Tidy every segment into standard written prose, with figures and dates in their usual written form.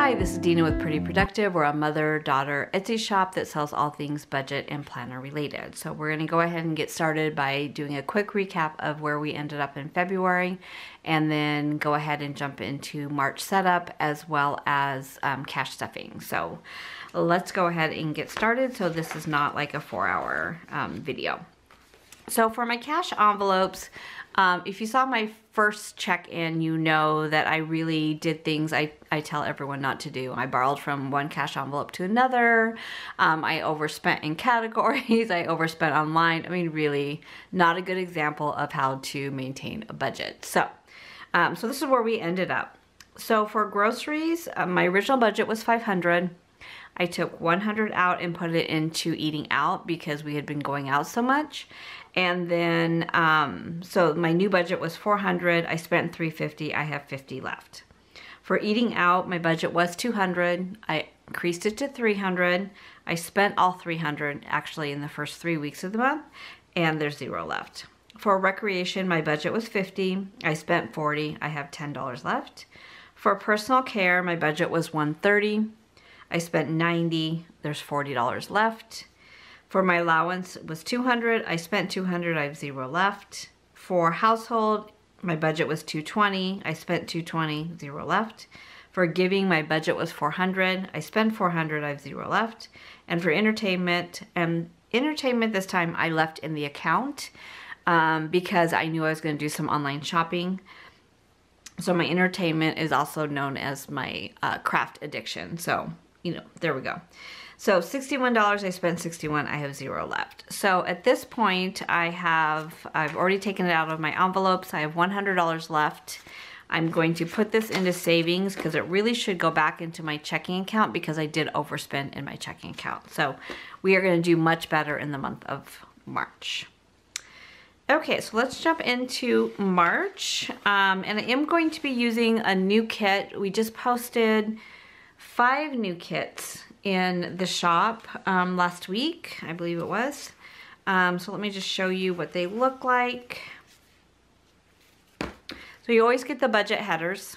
Hi, this is Dina with Pretty Productive. We're a mother-daughter Etsy shop that sells all things budget and planner related. So we're going to go ahead and get started by doing a quick recap of where we ended up in February, and then go ahead and jump into March setup as well as cash stuffing. So let's go ahead and get started. So this is not like a 4-hour video. So for my cash envelopes, if you saw my first check-in, you know that I really did things I tell everyone not to do. I borrowed from one cash envelope to another. I overspent in categories. I overspent online. I mean, really not a good example of how to maintain a budget. So this is where we ended up. So for groceries, my original budget was $500. I took $100 out and put it into eating out because we had been going out so much. And then, so my new budget was $400. I spent $350. I have $50 left. For eating out, my budget was $200. I increased it to $300. I spent all $300 actually in the first 3 weeks of the month, and there's $0 left. For recreation, my budget was $50. I spent $40. I have $10 left. For personal care, my budget was $130. I spent $90. There's $40 left. For my allowance, it was $200. I spent $200. I have $0 left. For household, my budget was $220. I spent $220. $0 left. For giving, my budget was $400. I spent $400. I have $0 left. And for entertainment, this time I left in the account because I knew I was going to do some online shopping. So my entertainment is also known as my craft addiction. So, you know, there we go. So $61, I spent $61, I have $0 left. So at this point, I've already taken it out of my envelopes. I have $100 left. I'm going to put this into savings because it really should go back into my checking account because I did overspend in my checking account. So we are going to do much better in the month of March. Okay, so let's jump into March. And I am going to be using a new kit. We just posted 5 new kits in the shop last week, I believe it was. So let me just show you what they look like. So you always get the budget headers,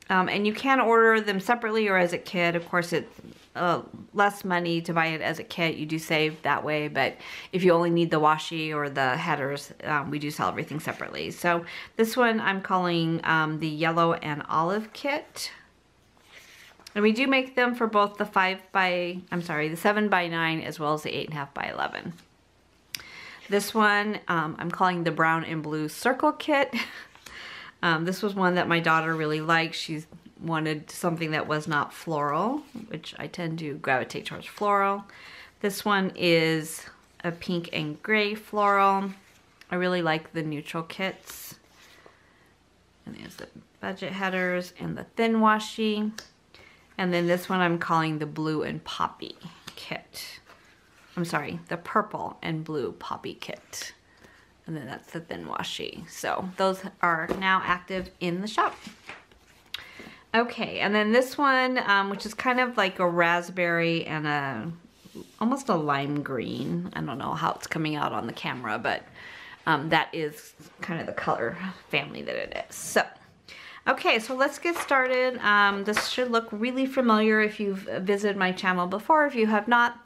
and you can order them separately or as a kit. Of course, it's less money to buy it as a kit. You do save that way, but if you only need the washi or the headers, we do sell everything separately. So this one I'm calling the yellow and olive kit. And we do make them for both the the 7x9 as well as the 8.5x11. This one I'm calling the brown and blue circle kit. This was one that my daughter really liked. She wanted something that was not floral, which I tend to gravitate towards floral. This one is a pink and gray floral. I really like the neutral kits. And there's the budget headers and the thin washi. And then this one I'm calling the blue and poppy kit. I'm sorry, the purple and blue poppy kit. And then that's the thin washi. So those are now active in the shop. Okay, and then this one, which is kind of like a raspberry and almost a lime green. I don't know how it's coming out on the camera, but that is kind of the color family that it is. So. Okay, so let's get started. This should look really familiar if you've visited my channel before. If you have not,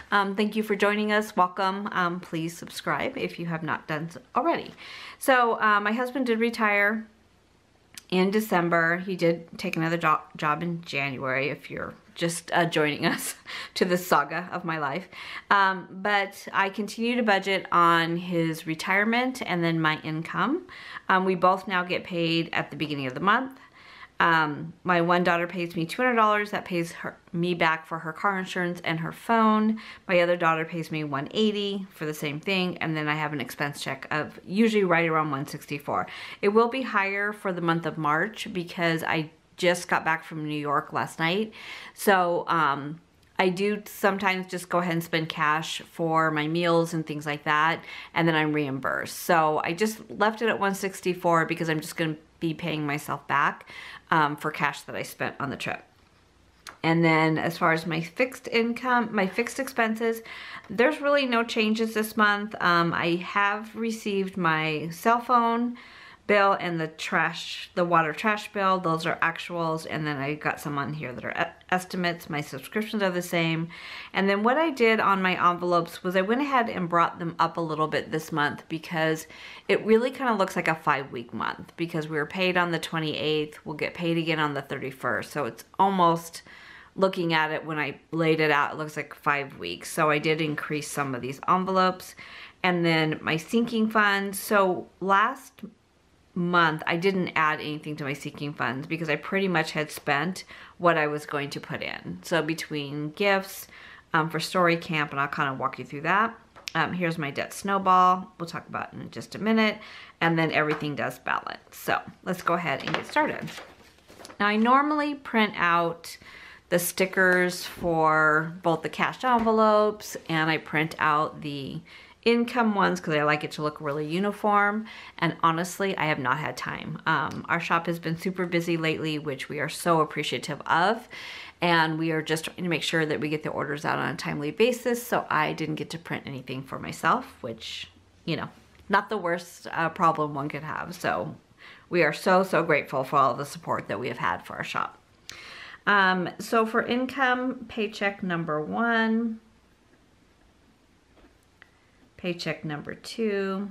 thank you for joining us. Welcome. Please subscribe if you have not done so already. So my husband did retire in December. He did take another job in January if you're just joining us to the saga of my life. But I continue to budget on his retirement and then my income. We both now get paid at the beginning of the month. My one daughter pays me $200. That pays me back for her car insurance and her phone. My other daughter pays me $180 for the same thing. And then I have an expense check of usually right around $164. It will be higher for the month of March because I just got back from New York last night. So I do sometimes just go ahead and spend cash for my meals and things like that, and then I'm reimbursed. So I just left it at $164 because I'm just going to be paying myself back for cash that I spent on the trip. And then as far as my fixed income, my fixed expenses, there's really no changes this month. I have received my cell phone, bill and the water trash bill. Those are actuals, and then I got some on here that are estimates. My subscriptions are the same. And then what I did on my envelopes was I went ahead and brought them up a little bit this month because it really kind of looks like a 5-week month, because we were paid on the 28th. We'll get paid again on the 31st. So it's almost, looking at it when I laid it out, it looks like 5 weeks. So I did increase some of these envelopes. And then my sinking funds. So last month I didn't add anything to my sinking funds because I pretty much had spent what I was going to put in. So between gifts for story camp, and I'll kind of walk you through that. Here's my debt snowball. We'll talk about it in just a minute. And then everything does balance. So let's go ahead and get started. Now I normally print out the stickers for both the cash envelopes, and I print out the income ones because I like it to look really uniform. And honestly, I have not had time. Our shop has been super busy lately, which we are so appreciative of. And we are just trying to make sure that we get the orders out on a timely basis. So I didn't get to print anything for myself, which, you know, not the worst problem one could have. So we are so, so grateful for all the support that we have had for our shop. So for income, paycheck number 1, paycheck number 2,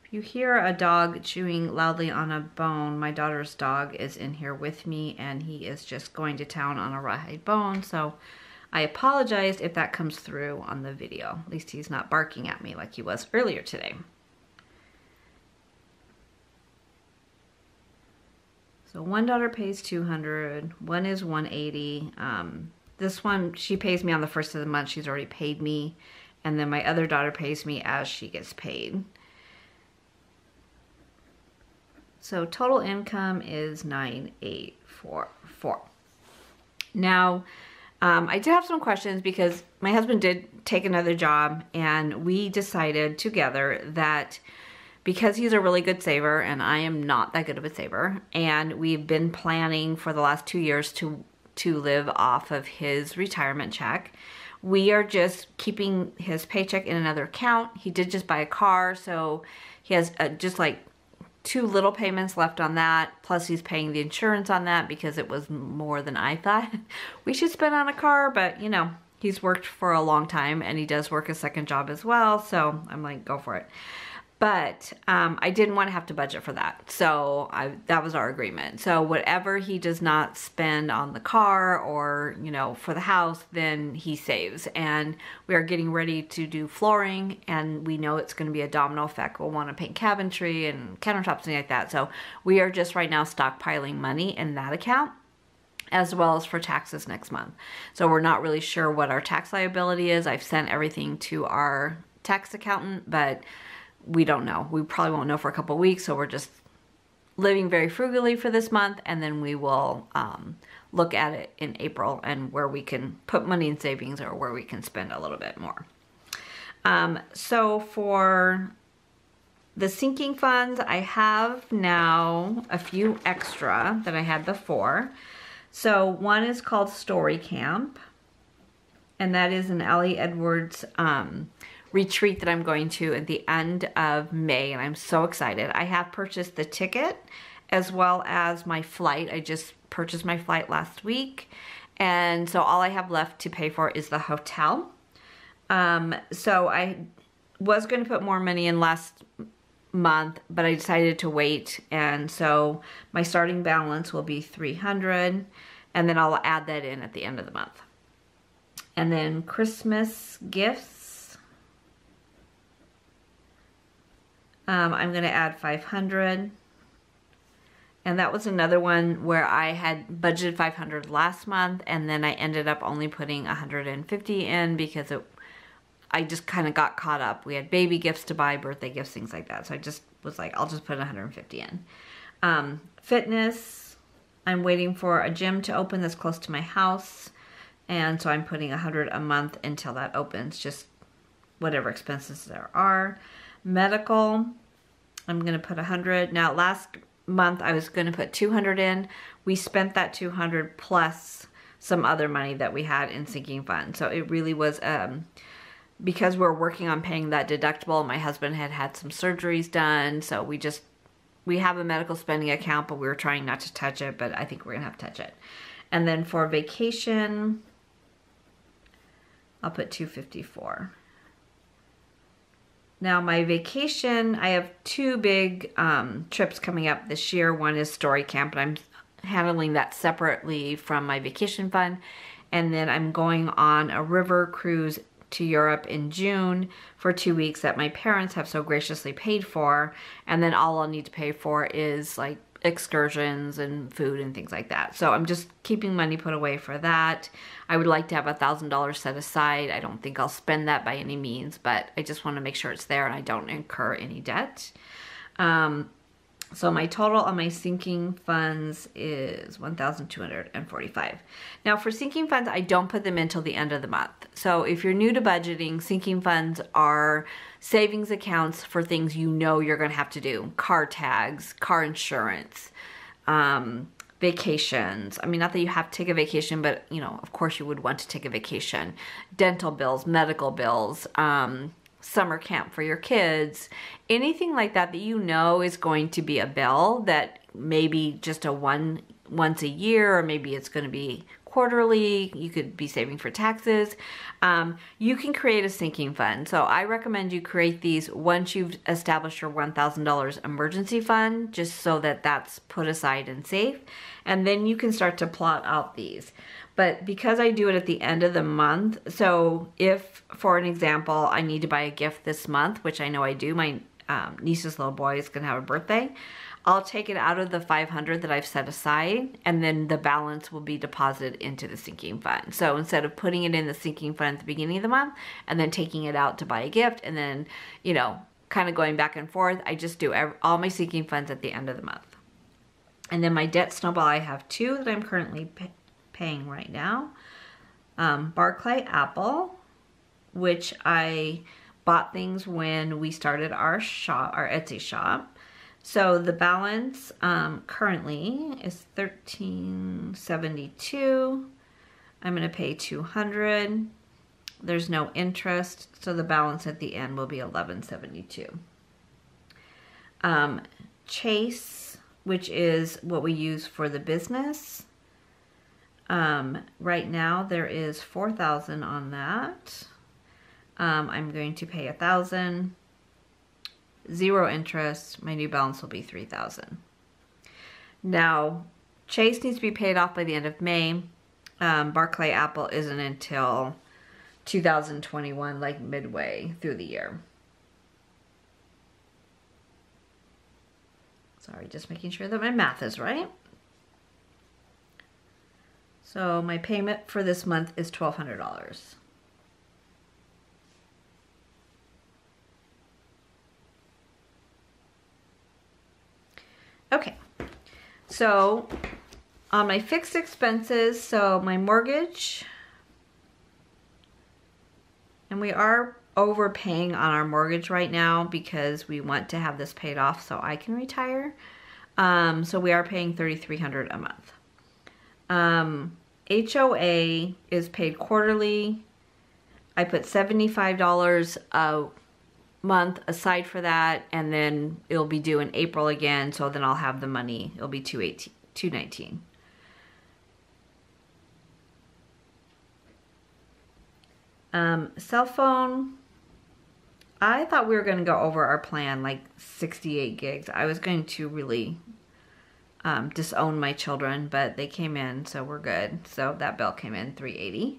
if you hear a dog chewing loudly on a bone, my daughter's dog is in here with me, and he is just going to town on a rawhide bone. So I apologize if that comes through on the video. At least he's not barking at me like he was earlier today. So one daughter pays $200, one is $180. This one, she pays me on the first of the month. She's already paid me. And then my other daughter pays me as she gets paid. So total income is $9,844. Now, I did have some questions because my husband did take another job, and we decided together that because he's a really good saver and I am not that good of a saver, and we've been planning for the last 2 years to live off of his retirement check, we are just keeping his paycheck in another account. He did just buy a car, so he has just like 2 little payments left on that, plus he's paying the insurance on that because it was more than I thought we should spend on a car. But you know, he's worked for a long time and he does work a second job as well, so I'm like, go for it. But I didn't want to have to budget for that, so that was our agreement. So whatever he does not spend on the car or, you know, for the house, then he saves. And we are getting ready to do flooring, and we know it's going to be a domino effect. We'll want to paint cabinetry and countertops and like that. So we are just right now stockpiling money in that account, as well as for taxes next month. So we're not really sure what our tax liability is. I've sent everything to our tax accountant, but we don't know. We probably won't know for a couple of weeks, so we're just living very frugally for this month, and then we will look at it in April and where we can put money in savings or where we can spend a little bit more. So for the sinking funds, I have now a few extra that I had before. So one is called Story Camp, and that is an Ellie Edwards retreat that I'm going to at the end of May, and I'm so excited. I have purchased the ticket as well as my flight. I just purchased my flight last week, and so all I have left to pay for is the hotel. So I was going to put more money in last month, but I decided to wait, and so my starting balance will be $300, and then I'll add that in at the end of the month. And then Christmas gifts, I'm going to add $500, and that was another one where I had budgeted $500 last month, and then I ended up only putting $150 in because I just kind of got caught up. We had baby gifts to buy, birthday gifts, things like that. So I just was like, I'll just put $150 in. Fitness, I'm waiting for a gym to open that's close to my house, and so I'm putting $100 a month until that opens, just whatever expenses there are. Medical, I'm going to put $100. Now last month I was going to put $200 in. We spent that $200 plus some other money that we had in sinking fund. So it really was, because we're working on paying that deductible. My husband had some surgeries done. So we have a medical spending account, but we were trying not to touch it, but I think we're gonna have to touch it. And then for vacation, I'll put $254. Now my vacation, I have two big trips coming up this year. One is story camp, and I'm handling that separately from my vacation fund. And then I'm going on a river cruise to Europe in June for 2 weeks that my parents have so graciously paid for. And then all I'll need to pay for is like excursions and food and things like that. So I'm just keeping money put away for that. I would like to have $1,000 set aside. I don't think I'll spend that by any means, but I just want to make sure it's there and I don't incur any debt. So my total on my sinking funds is $1,245. Now for sinking funds, I don't put them in till the end of the month. So if you're new to budgeting, sinking funds are savings accounts for things you know you're going to have to do. Car tags, car insurance, vacations. I mean, not that you have to take a vacation, but you know, of course you would want to take a vacation. Dental bills, medical bills, summer camp for your kids, anything like that that you know is going to be a bill that maybe just once a year, or maybe it's going to be quarterly. You could be saving for taxes. You can create a sinking fund. So I recommend you create these once you've established your $1,000 emergency fund, just so that that's put aside and safe. And then you can start to plot out these. But because I do it at the end of the month, so if, for an example, I need to buy a gift this month, which I know I do, my niece's little boy is going to have a birthday, I'll take it out of the $500 that I've set aside, and then the balance will be deposited into the sinking fund. So instead of putting it in the sinking fund at the beginning of the month and then taking it out to buy a gift and then, you know, kind of going back and forth, I just do all my sinking funds at the end of the month. And then my debt snowball, I have two that I'm currently paying right now. Barclay Apple, which I bought things when we started our shop, our Etsy shop. So the balance currently is $13.72. I'm going to pay $200. There's no interest, so the balance at the end will be $11.72. Chase, which is what we use for the business. Right now there is $4,000 on that. I'm going to pay $1,000. 0 interest. My new balance will be $3,000. Now, Chase needs to be paid off by the end of May. Barclay Apple isn't until 2021, like midway through the year. Sorry, just making sure that my math is right. So my payment for this month is $1,200. Okay, so on my fixed expenses, so my mortgage, and we are overpaying on our mortgage right now because we want to have this paid off so I can retire. So we are paying $3,300 a month. HOA is paid quarterly. I put $75 a month aside for that, and then it'll be due in April again, so then I'll have the money. It'll be $219. Cell phone, I thought we were going to go over our plan, like 68 gigs. I was going to really disown my children, but they came in, so we're good. So that bill came in $380.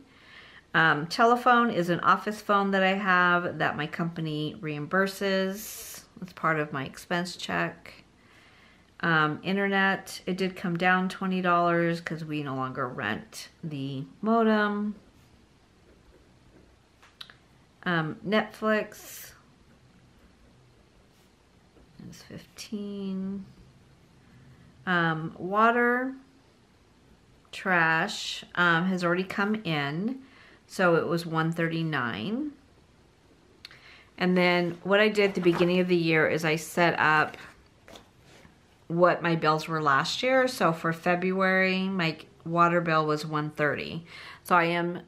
Telephone is an office phone that I have that my company reimburses. It's part of my expense check. Internet, it did come down $20 because we no longer rent the modem. Netflix is $15. Water, trash has already come in. So it was $139. And then what I did at the beginning of the year is I set up what my bills were last year. So for February, water bill was $130. So I am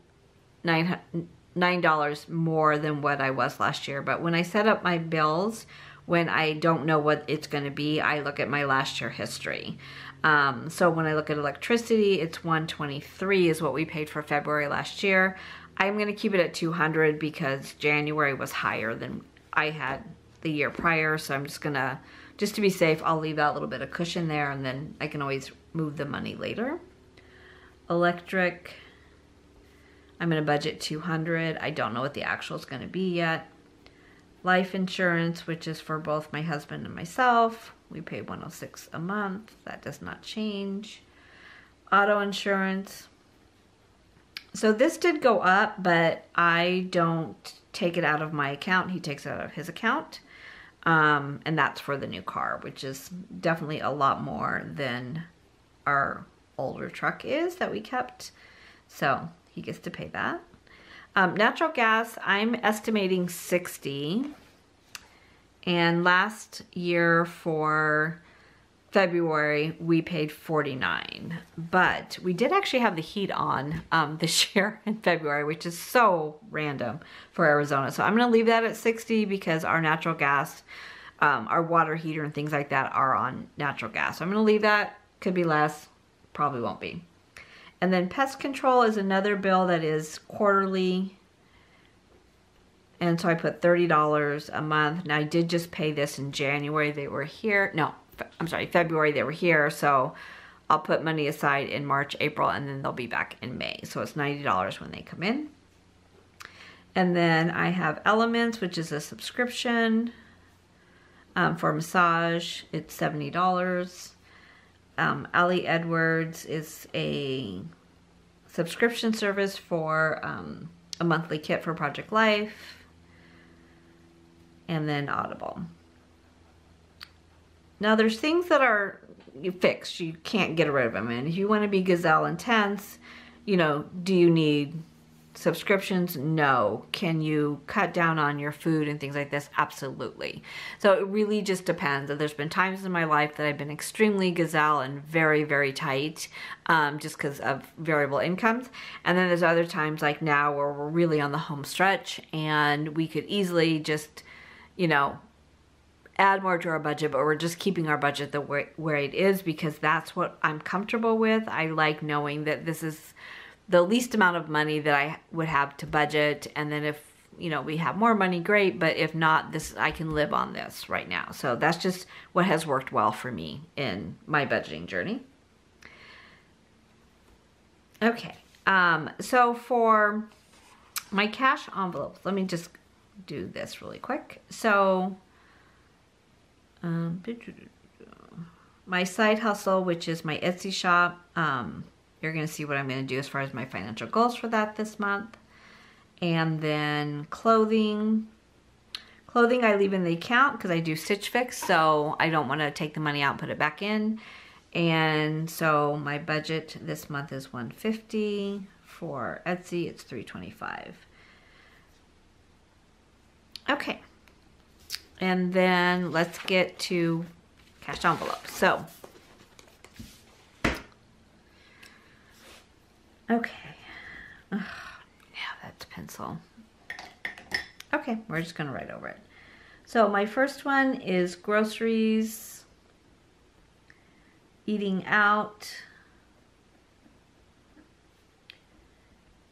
$9 more than what I was last year. But when I set up my bills, when I don't know what it's going to be, I look at my last year history. So when I look at electricity, it's $123 is what we paid for February last year. I'm going to keep it at $200 because January was higher than I had the year prior. So I'm just going to, just to be safe, I'll leave that little bit of cushion there, and then I can always move the money later. Electric, I'm going to budget $200. I don't know what the actual is going to be yet. Life insurance, which is for both my husband and myself, we pay $106 a month. That does not change. Auto insurance. So this did go up, but I don't take it out of my account. He takes it out of his account. And that's for the new car, which is definitely a lot more than our older truck is that we kept. So he gets to pay that. Natural gas, I'm estimating $60. And last year for February, we paid $49. But we did actually have the heat on this year in February, which is so random for Arizona. So I'm going to leave that at $60 because our natural gas, our water heater and things like that are on natural gas. So I'm going to leave that. Could be less. Probably won't be. And then pest control is another bill that is quarterly. And so I put $30 a month. Now I did just pay this in January. They were here. No, I'm sorry, February they were here. So I'll put money aside in March, April, and then they'll be back in May. So it's $90 when they come in. And then I have Elements, which is a subscription for massage. It's $70. Ali Edwards is a subscription service for a monthly kit for Project Life. And then Audible. Now there's things that are fixed. You can't get rid of them. And if you want to be gazelle intense, you know, do you need subscriptions? No. Can you cut down on your food and things like this? Absolutely. So it really just depends. There's been times in my life that I've been extremely gazelle and very, very tight just because of variable incomes. And then there's other times like now where we're really on the home stretch and we could easily just, you know, add more to our budget, but we're just keeping our budget the way where it is because that's what I'm comfortable with. I like knowing that this is the least amount of money that I would have to budget, and then if, you know, we have more money, great, but if not, this, I can live on this right now. So that's just what has worked well for me in my budgeting journey. Okay, so for my cash envelopes, let me just do this really quick. So my side hustle, which is my Etsy shop, you're going to see what I'm going to do as far as my financial goals for that this month. And then clothing. Clothing I leave in the account because I do Stitch Fix, so I don't want to take the money out and put it back in. And so my budget this month is $150. For Etsy, it's $325. Okay. And then let's get to cash envelopes. So, okay. Yeah, that's pencil. Okay, we're just gonna write over it. So my first one is groceries, eating out,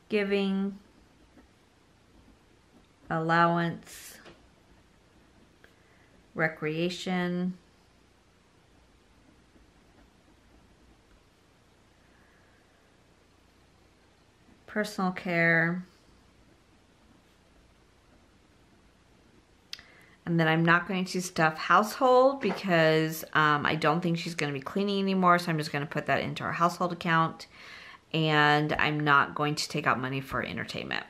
giving, allowance, recreation, personal care, and then I'm not going to stuff household because I don't think she's going to be cleaning anymore, so I'm just going to put that into our household account, and I'm not going to take out money for entertainment.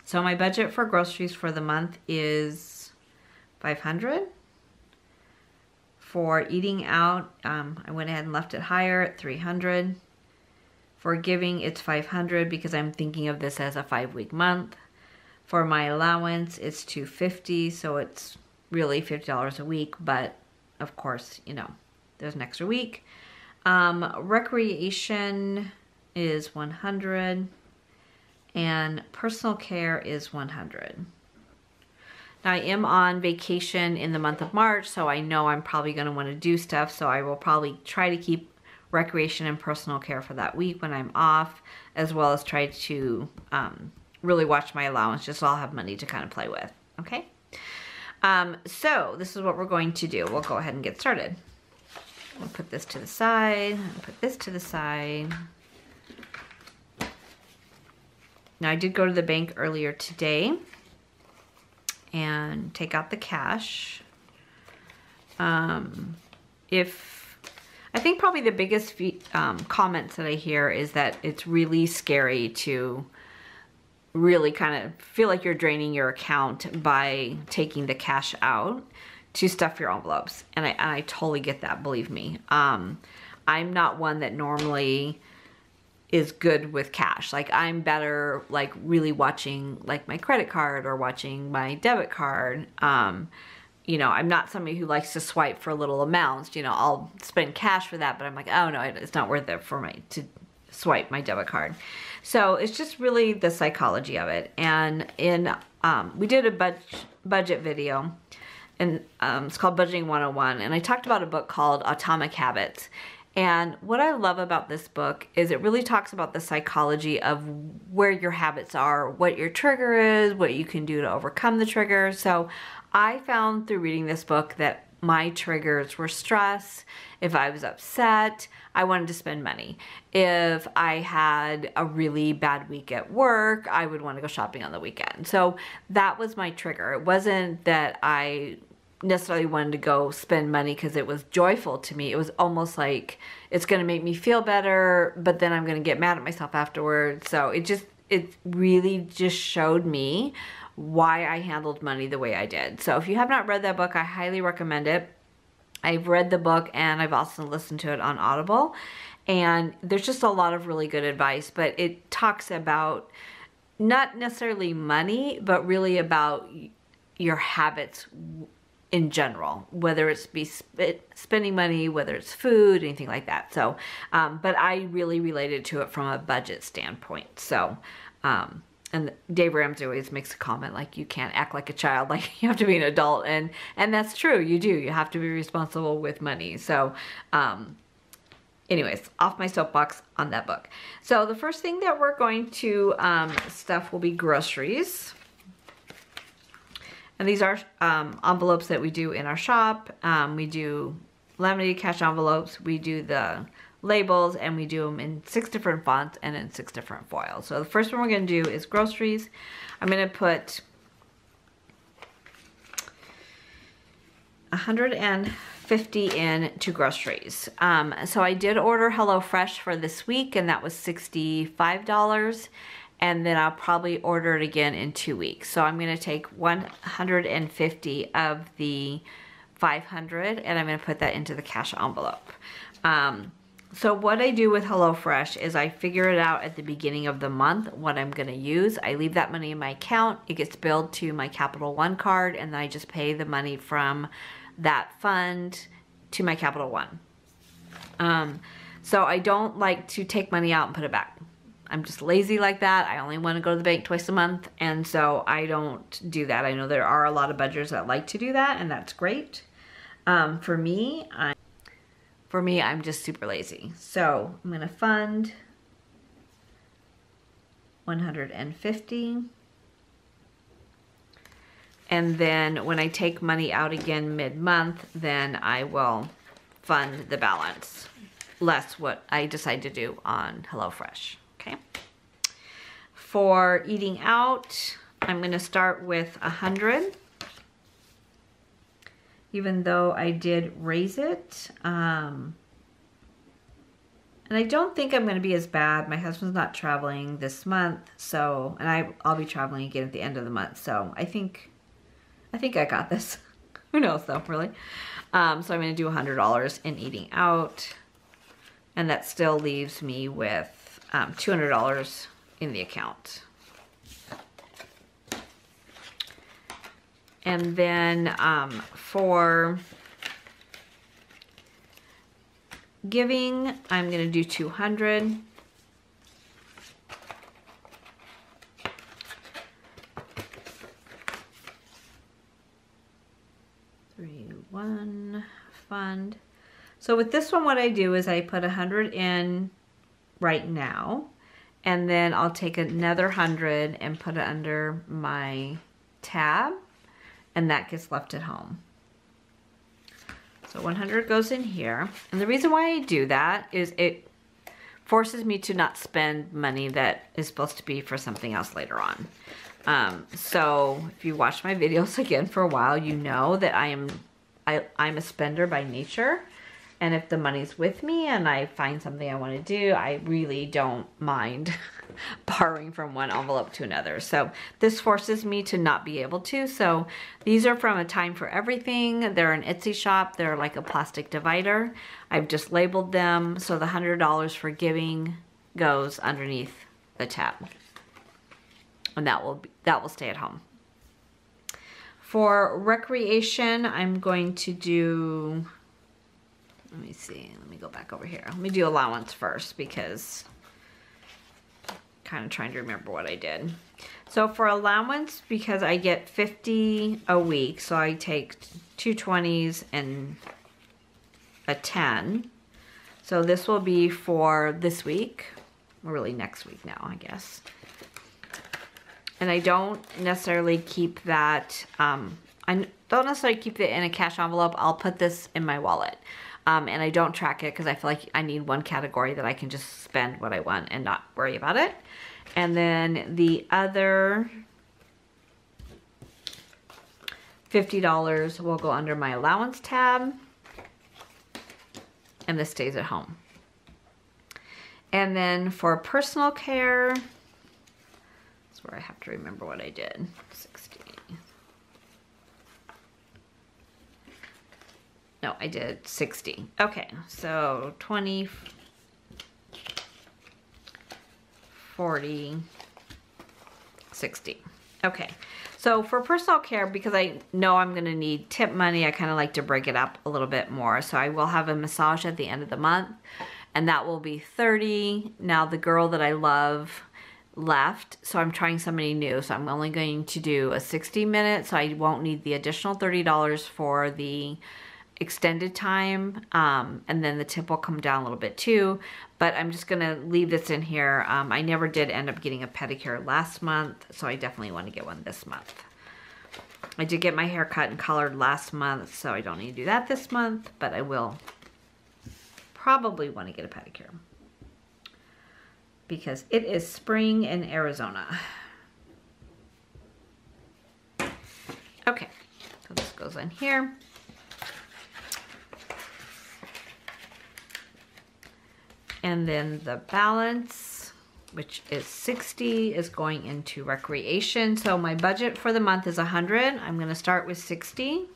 So my budget for groceries for the month is $500. For eating out, I went ahead and left it higher at $300. For giving, it's $500 because I'm thinking of this as a 5-week month. For my allowance, it's $250, so it's really $50 a week, but of course, you know, there's an extra week. Recreation is 100 and personal care is 100. Now I am on vacation in the month of March, so I know I'm probably going to want to do stuff, so I will probably try to keep recreation and personal care for that week when I'm off, as well as try to really watch my allowance just so I'll have money to kind of play with, okay? So this is what we're going to do. We'll go ahead and get started. We'll put this to the side, put this to the side. Now I did go to the bank earlier today and take out the cash. I think probably the biggest comments that I hear is that it's really scary to really kind of feel like you're draining your account by taking the cash out to stuff your envelopes. And I totally get that, believe me. I'm not one that normally is good with cash. Like I'm better like really watching like my credit card or watching my debit card. You know, I'm not somebody who likes to swipe for little amounts. You know, I'll spend cash for that, but I'm like, oh no, it's not worth it for me to swipe my debit card. So it's just really the psychology of it. And we did a budget video, and it's called Budgeting 101, and I talked about a book called Atomic Habits. And what I love about this book is it really talks about the psychology of where your habits are, what your trigger is, what you can do to overcome the trigger. So I found through reading this book that my triggers were stress. If I was upset, I wanted to spend money. If I had a really bad week at work, I would want to go shopping on the weekend. So that was my trigger. It wasn't that I necessarily wanted to go spend money because it was joyful to me. It was almost like it's going to make me feel better, but then I'm going to get mad at myself afterwards. So it really just showed me why I handled money the way I did. So if you have not read that book, I highly recommend it. I've read the book and I've also listened to it on Audible, and there's just a lot of really good advice, but it talks about not necessarily money, but really about your habits in general, whether it's spending money, whether it's food, anything like that. So, but I really related to it from a budget standpoint. So, and Dave Ramsey always makes a comment like, you can't act like a child, like you have to be an adult. And that's true, you do. You have to be responsible with money. So, anyways, off my soapbox on that book. So the first thing that we're going to stuff will be groceries. And these are envelopes that we do in our shop. We do laminated cash envelopes. We do the labels, and we do them in 6 different fonts and in 6 different foils. So the first one we're going to do is groceries. I'm going to put 150 in to groceries. So I did order HelloFresh for this week, and that was $65. And then I'll probably order it again in 2 weeks. So I'm going to take 150 of the 500, and I'm going to put that into the cash envelope. So what I do with HelloFresh is I figure it out at the beginning of the month what I'm going to use. I leave that money in my account. It gets billed to my Capital One card, and then I just pay the money from that fund to my Capital One. So I don't like to take money out and put it back. I'm just lazy like that. I only want to go to the bank twice a month, and so I don't do that. I know there are a lot of budgeters that like to do that, and that's great. For me, I'm just super lazy. So I'm going to fund 150. And then when I take money out again mid-month, then I will fund the balance, less what I decide to do on HelloFresh. Okay. For eating out, I'm going to start with 100. Even though I did raise it. And I don't think I'm going to be as bad. My husband's not traveling this month, so, and I'll be traveling again at the end of the month. So I think I got this. Who knows though, really? So I'm going to do $100 in eating out, and that still leaves me with $200 in the account. And then for giving, I'm going to do 200. One fund. So with this one, what I do is I put 100 in right now, and then I'll take another 100 and put it under my tab, and that gets left at home. So 100 goes in here, and the reason why I do that is it forces me to not spend money that is supposed to be for something else later on. So if you watch my videos again for a while, you know that I'm a spender by nature. And if the money's with me and I find something I want to do, I really don't mind borrowing from one envelope to another. So this forces me to not be able to. So these are from A Time for Everything. They're an Etsy shop. They're like a plastic divider. I've just labeled them. So the $100 for giving goes underneath the tab. And that will stay at home. For recreation, I'm going to do, let me see, let me go back over here. Let me do allowance first because I'm kind of trying to remember what I did. So for allowance, because I get 50 a week, so I take 2 20s and a 10. So this will be for this week, or really next week now, I guess. And I don't necessarily keep that, I don't necessarily keep it in a cash envelope. I'll put this in my wallet. And I don't track it because I feel like I need one category that I can just spend what I want and not worry about it. And then the other $50 will go under my allowance tab. And this stays at home. And then for personal care, where I have to remember what I did. 60. No, I did 60. Okay, so 20, 40, 60. Okay, so for personal care, because I know I'm gonna need tip money, I kind of like to break it up a little bit more. So I will have a massage at the end of the month, and that will be 30. Now the girl that I love left, so I'm trying somebody new, so I'm only going to do a 60-minute, so I won't need the additional $30 for the extended time, and then the tip will come down a little bit too, but I'm just gonna leave this in here. I never did end up getting a pedicure last month, so I definitely want to get one this month. I did get my hair cut and colored last month, so I don't need to do that this month, but I will probably want to get a pedicure, because it is spring in Arizona. Okay, so this goes in here. And then the balance, which is 60, is going into recreation. So my budget for the month is 100. I'm gonna start with 60.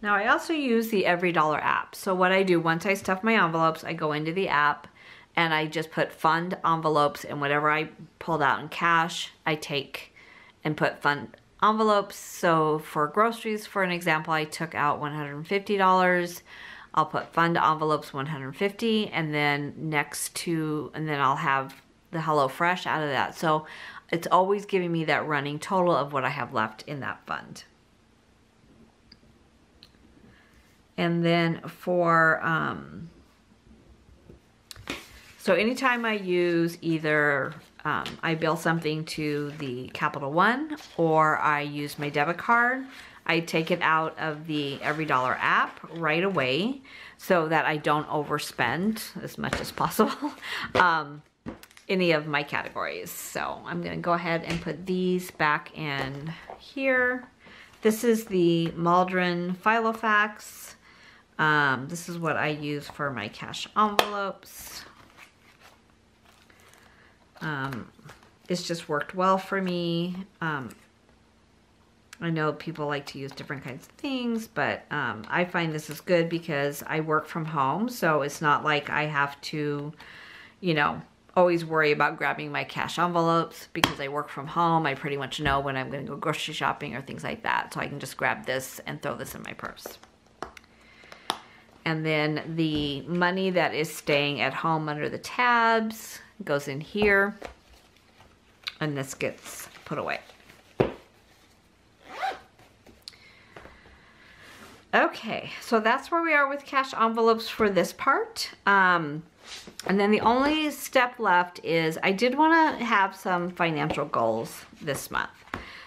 Now I also use the EveryDollar app. So what I do, once I stuff my envelopes, I go into the app and I just put fund envelopes, and whatever I pulled out in cash, I take and put fund envelopes. So for groceries, for an example, I took out $150. I'll put fund envelopes 150, and then next to, and then I'll have the HelloFresh out of that. So it's always giving me that running total of what I have left in that fund. And then for, so anytime I use either, I bill something to the Capital One or I use my debit card, I take it out of the EveryDollar app right away so that I don't overspend as much as possible any of my categories. So I'm gonna go ahead and put these back in here. This is the Maldron Filofax. This is what I use for my cash envelopes. It's just worked well for me. I know people like to use different kinds of things, but I find this is good because I work from home, so it's not like I have to, you know, always worry about grabbing my cash envelopes because I work from home. I pretty much know when I'm going to go grocery shopping or things like that. So I can just grab this and throw this in my purse. And then the money that is staying at home under the tabs goes in here. And this gets put away. Okay, so that's where we are with cash envelopes for this part. And then the only step left is I did want to have some financial goals this month.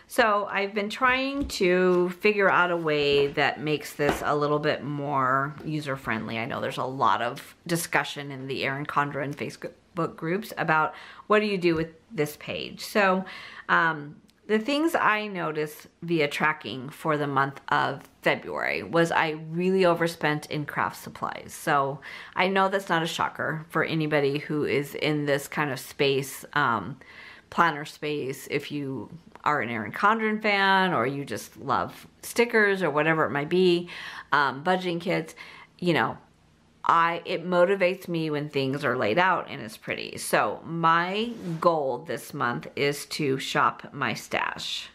So I've been trying to figure out a way that makes this a little bit more user-friendly. I know there's a lot of discussion in the Erin Condren Facebook groups about what do you do with this page. So the things I noticed via tracking for the month of February was I really overspent in craft supplies. So I know that's not a shocker for anybody who is in this kind of space, planner space. If you are an Erin Condren fan or you just love stickers or whatever it might be, budgeting kits, you know, it motivates me when things are laid out and it's pretty. So my goal this month is to shop my stash.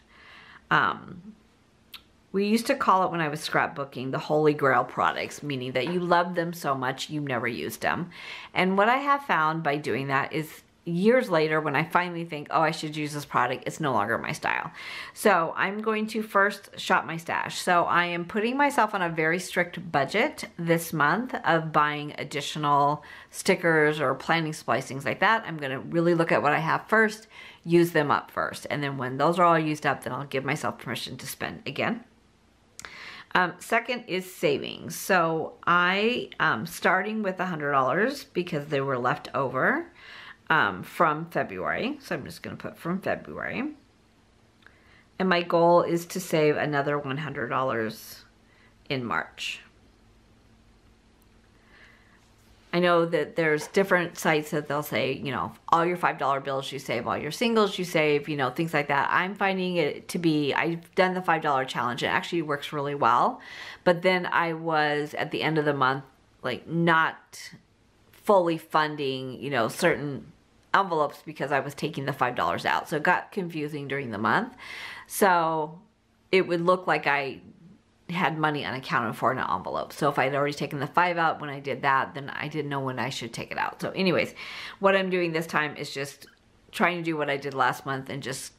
We used to call it, when I was scrapbooking, the Holy Grail products, meaning that you love them so much you never used them. And what I have found by doing that is years later, when I finally think, oh, I should use this product, it's no longer my style. So I'm going to first shop my stash. So I am putting myself on a very strict budget this month of buying additional stickers or planning supplies, things like that. I'm going to really look at what I have first, use them up first. And then when those are all used up, then I'll give myself permission to spend again. Second is savings. So I am starting with $100 because they were left over from February. So I'm just going to put from February. And my goal is to save another $100 in March. I know that there's different sites that they'll say, you know, all your $5 bills you save, all your singles you save, you know, things like that. I'm finding it to be, I've done the $5 challenge. It actually works really well. But then I was at the end of the month, like not fully funding, you know, certain envelopes because I was taking the $5 out. So it got confusing during the month. So it would look like I had money unaccounted for in an envelope. So if I'd already taken the 5 out when I did that, then I didn't know when I should take it out. So anyways, what I'm doing this time is just trying to do what I did last month and just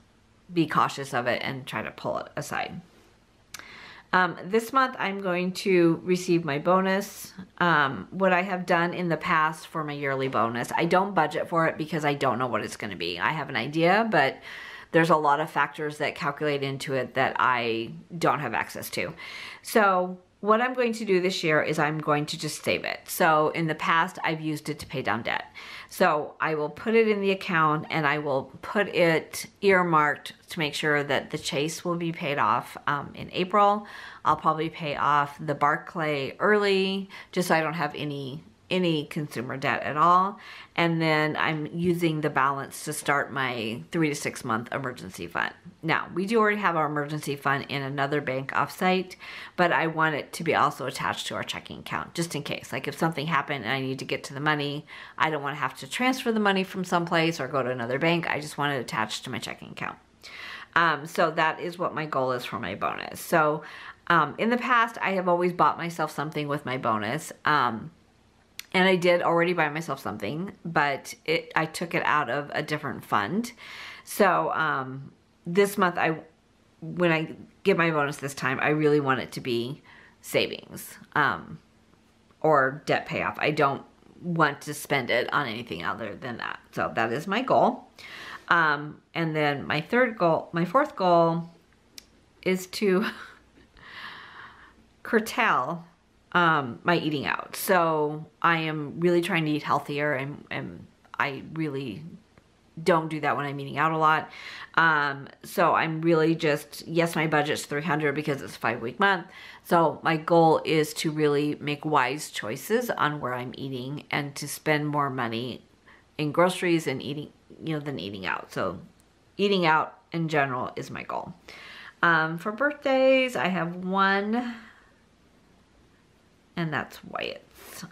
be cautious of it and try to pull it aside. This month I'm going to receive my bonus. What I have done in the past for my yearly bonus, I don't budget for it because I don't know what it's going to be. I have an idea, but there's a lot of factors that calculate into it that I don't have access to. So what I'm going to do this year is I'm going to just save it. So in the past, I've used it to pay down debt. So I will put it in the account and I will put it earmarked to make sure that the Chase will be paid off in April. I'll probably pay off the Barclay early just so I don't have any consumer debt at all. And then I'm using the balance to start my 3 to 6 month emergency fund. Now, we do already have our emergency fund in another bank offsite, but I want it to be also attached to our checking account just in case. Like if something happened and I need to get to the money, I don't want to have to transfer the money from someplace or go to another bank. I just want it attached to my checking account. So that is what my goal is for my bonus. So in the past, I have always bought myself something with my bonus. And I did already buy myself something, but I took it out of a different fund. So this month, when I get my bonus this time, I really want it to be savings or debt payoff. I don't want to spend it on anything other than that. So that is my goal. And then my fourth goal is to curtail my eating out. So I am really trying to eat healthier and I really don't do that when I'm eating out a lot. So I'm really just, yes, my budget's $300 because it's a 5-week month. So my goal is to really make wise choices on where I'm eating and to spend more money in groceries and eating, you know, than eating out. So eating out in general is my goal. For birthdays, I have one, and that's Wyatt's.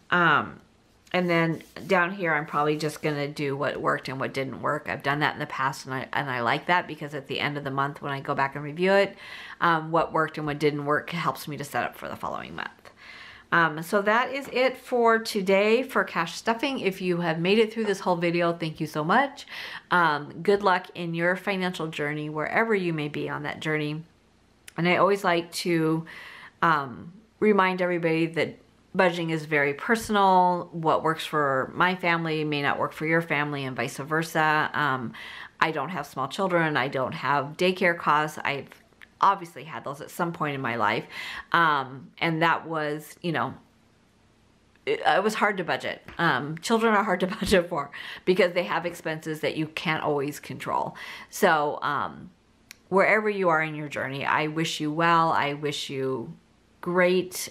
And then down here, I'm probably just going to do what worked and what didn't work. I've done that in the past, and I like that, because at the end of the month when I go back and review it, what worked and what didn't work helps me to set up for the following month. So that is it for today for cash stuffing. If you have made it through this whole video, thank you so much. Good luck in your financial journey, wherever you may be on that journey. And I always like to remind everybody that budgeting is very personal. What works for my family may not work for your family, and vice versa. I don't have small children. I don't have daycare costs. I've obviously had those at some point in my life. And that was, you know, it was hard to budget. Children are hard to budget for because they have expenses that you can't always control. So wherever you are in your journey, I wish you well. I wish you great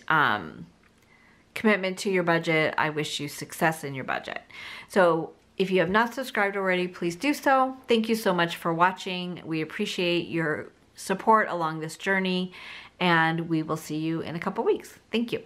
commitment to your budget. I wish you success in your budget. So if you have not subscribed already, please do so. Thank you so much for watching. We appreciate your support along this journey, and we will see you in a couple weeks. Thank you.